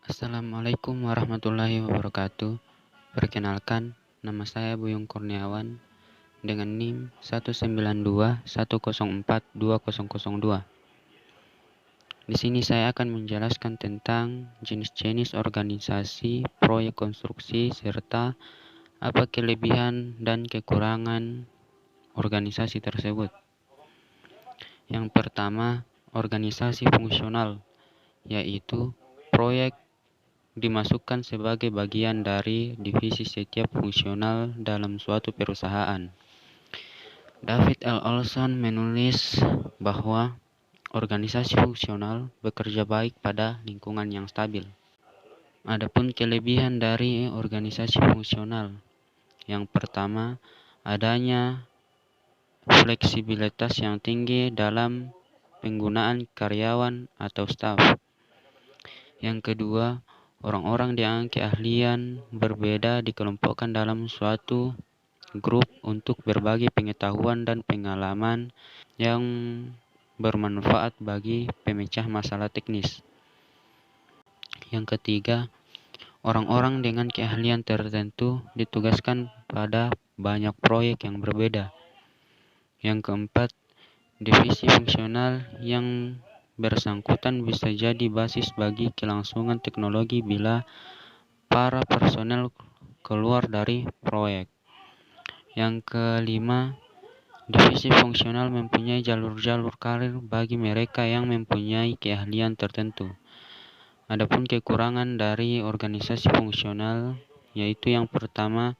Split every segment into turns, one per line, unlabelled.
Assalamualaikum warahmatullahi wabarakatuh. Perkenalkan, nama saya Buyung Kurniawan dengan NIM 19210420002. Di sini saya akan menjelaskan tentang jenis-jenis organisasi, proyek konstruksi, serta apa kelebihan dan kekurangan organisasi tersebut. Yang pertama, organisasi fungsional, yaitu proyek dimasukkan sebagai bagian dari divisi setiap fungsional dalam suatu perusahaan. David L. Olson menulis bahwa organisasi fungsional bekerja baik pada lingkungan yang stabil. Adapun kelebihan dari organisasi fungsional, yang pertama, adanya fleksibilitas yang tinggi dalam penggunaan karyawan atau staf. Yang kedua, orang-orang dengan keahlian berbeda dikelompokkan dalam suatu grup untuk berbagi pengetahuan dan pengalaman yang bermanfaat bagi pemecah masalah teknis. Yang ketiga, orang-orang dengan keahlian tertentu ditugaskan pada banyak proyek yang berbeda. Yang keempat, divisi fungsional yang bersangkutan bisa jadi basis bagi kelangsungan teknologi bila para personel keluar dari proyek. Yang kelima, divisi fungsional mempunyai jalur-jalur karir bagi mereka yang mempunyai keahlian tertentu. Adapun kekurangan dari organisasi fungsional, yaitu yang pertama,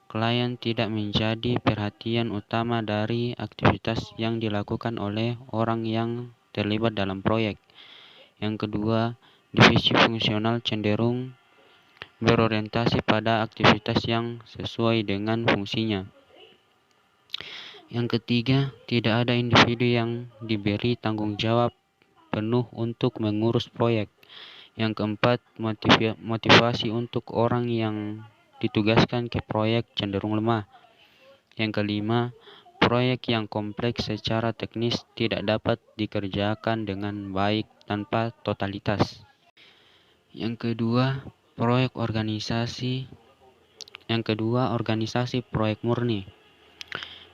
klien tidak menjadi perhatian utama dari aktivitas yang dilakukan oleh orang yang terlibat dalam proyek. Yang kedua, divisi fungsional cenderung berorientasi pada aktivitas yang sesuai dengan fungsinya. Yang ketiga, tidak ada individu yang diberi tanggung jawab penuh untuk mengurus proyek. Yang keempat, motivasi untuk orang yang ditugaskan ke proyek cenderung lemah. Yang kelima, proyek yang kompleks secara teknis tidak dapat dikerjakan dengan baik tanpa totalitas. Yang kedua, organisasi proyek murni,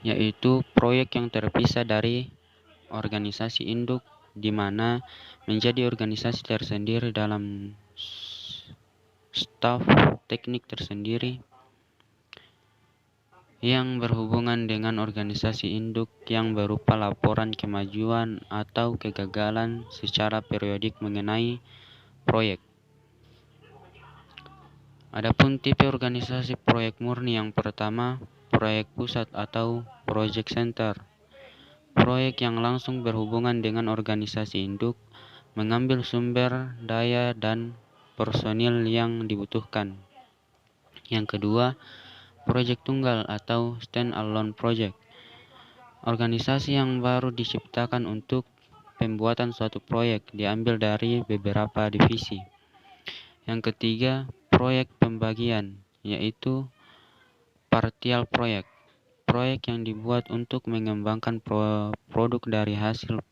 yaitu proyek yang terpisah dari organisasi induk, di mana menjadi organisasi tersendiri dalam staf teknik tersendiri yang berhubungan dengan organisasi induk yang berupa laporan kemajuan atau kegagalan secara periodik mengenai proyek. Adapun tipe organisasi proyek murni, yang pertama, proyek pusat atau project center. Proyek yang langsung berhubungan dengan organisasi induk, mengambil sumber daya dan personil yang dibutuhkan. Yang kedua, proyek tunggal atau stand-alone project. Organisasi yang baru diciptakan untuk pembuatan suatu proyek diambil dari beberapa divisi. Yang ketiga, proyek pembagian, yaitu partial project. Proyek yang dibuat untuk mengembangkan produk dari hasil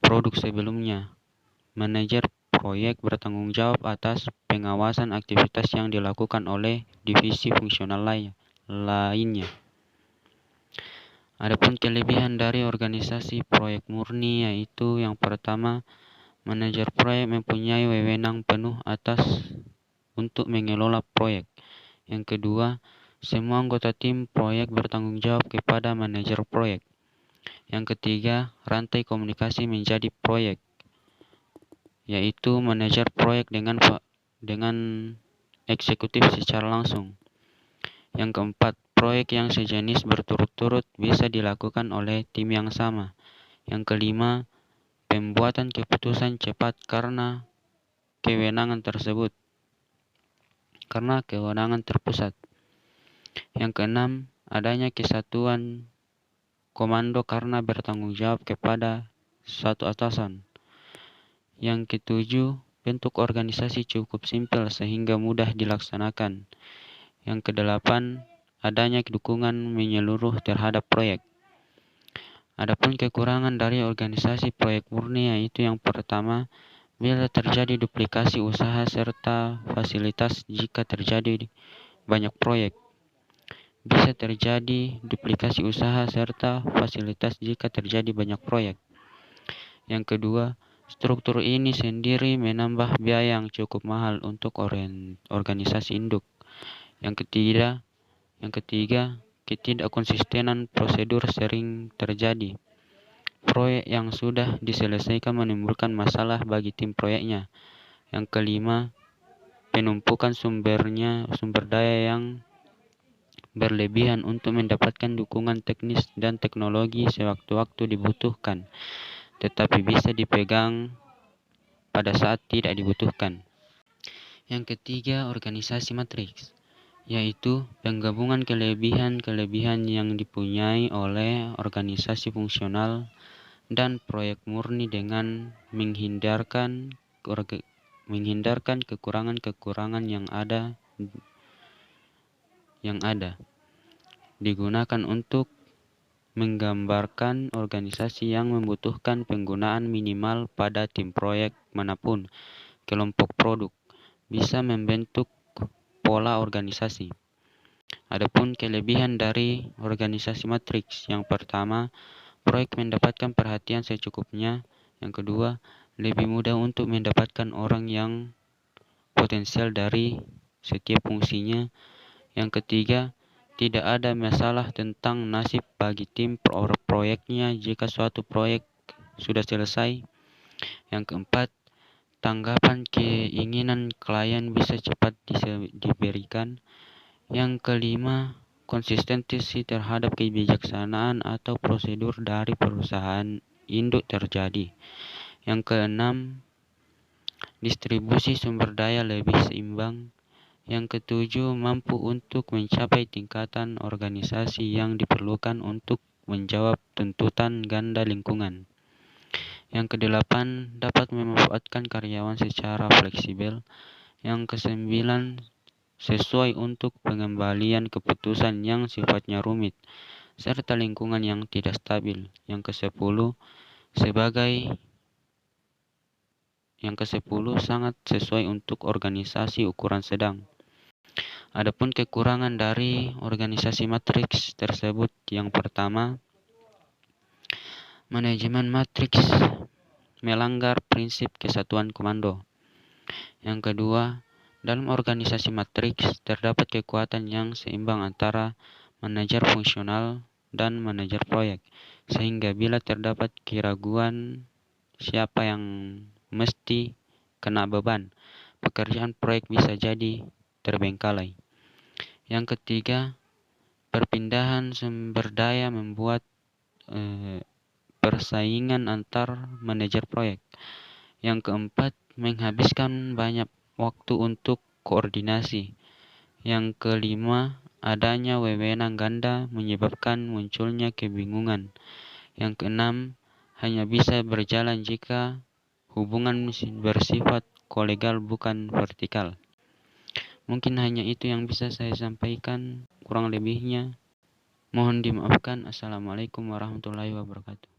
produk sebelumnya. Manajer proyek bertanggung jawab atas pengawasan aktivitas yang dilakukan oleh divisi fungsional lainnya. Adapun kelebihan dari organisasi proyek murni, yaitu yang pertama, manajer proyek mempunyai wewenang penuh untuk mengelola proyek. Yang kedua, semua anggota tim proyek bertanggung jawab kepada manajer proyek. Yang ketiga, rantai komunikasi menjadi proyek, yaitu manajer proyek dengan eksekutif secara langsung. Yang keempat, proyek yang sejenis berturut-turut bisa dilakukan oleh tim yang sama. Yang kelima, pembuatan keputusan cepat karena kewenangan terpusat. Yang keenam, adanya kesatuan komando karena bertanggung jawab kepada satu atasan. Yang ketujuh, bentuk organisasi cukup simpel sehingga mudah dilaksanakan. Yang kedelapan, adanya dukungan menyeluruh terhadap proyek. Adapun kekurangan dari organisasi proyek murni, yaitu yang pertama, bila terjadi duplikasi usaha serta fasilitas jika terjadi banyak proyek. Bisa terjadi duplikasi usaha serta fasilitas jika terjadi banyak proyek. Yang kedua, struktur ini sendiri menambah biaya yang cukup mahal untuk organisasi induk. Yang ketiga, ketidakkonsistenan prosedur sering terjadi. Proyek yang sudah diselesaikan menimbulkan masalah bagi tim proyeknya. Yang kelima, penumpukan sumber daya yang berlebihan untuk mendapatkan dukungan teknis dan teknologi sewaktu-waktu dibutuhkan, tetapi bisa dipegang pada saat tidak dibutuhkan. Yang ketiga, organisasi matriks, yaitu penggabungan kelebihan-kelebihan yang dipunyai oleh organisasi fungsional dan proyek murni dengan menghindarkan kekurangan-kekurangan yang ada digunakan untuk menggambarkan organisasi yang membutuhkan penggunaan minimal pada tim proyek manapun. Kelompok produk bisa membentuk pola organisasi. Adapun kelebihan dari organisasi matriks, yang pertama, proyek mendapatkan perhatian secukupnya. Yang kedua, lebih mudah untuk mendapatkan orang yang potensial dari setiap fungsinya. Yang ketiga, tidak ada masalah tentang nasib bagi tim proyeknya jika suatu proyek sudah selesai. Yang keempat, tanggapan keinginan klien bisa cepat diberikan. Yang kelima, konsistensi terhadap kebijaksanaan atau prosedur dari perusahaan induk terjadi. Yang keenam, distribusi sumber daya lebih seimbang. Yang ketujuh, mampu untuk mencapai tingkatan organisasi yang diperlukan untuk menjawab tuntutan ganda lingkungan. Yang kedelapan, dapat memanfaatkan karyawan secara fleksibel. Yang kesembilan, sesuai untuk pengembalian keputusan yang sifatnya rumit, serta lingkungan yang tidak stabil. Yang kesepuluh, sangat sesuai untuk organisasi ukuran sedang. Adapun kekurangan dari organisasi matriks tersebut, yang pertama, manajemen matriks melanggar prinsip kesatuan komando. Yang kedua, dalam organisasi matriks terdapat kekuatan yang seimbang antara manajer fungsional dan manajer proyek, sehingga bila terdapat keraguan siapa yang mesti kena beban, pekerjaan proyek bisa jadi terbengkalai. Yang ketiga, perpindahan sumber daya membuat persaingan antar manajer proyek. Yang keempat, menghabiskan banyak waktu untuk koordinasi. Yang kelima, adanya wewenang ganda menyebabkan munculnya kebingungan. Yang keenam, hanya bisa berjalan jika hubungan bersifat kolegial bukan vertikal. Mungkin hanya itu yang bisa saya sampaikan, kurang lebihnya mohon dimaafkan. Assalamualaikum warahmatullahi wabarakatuh.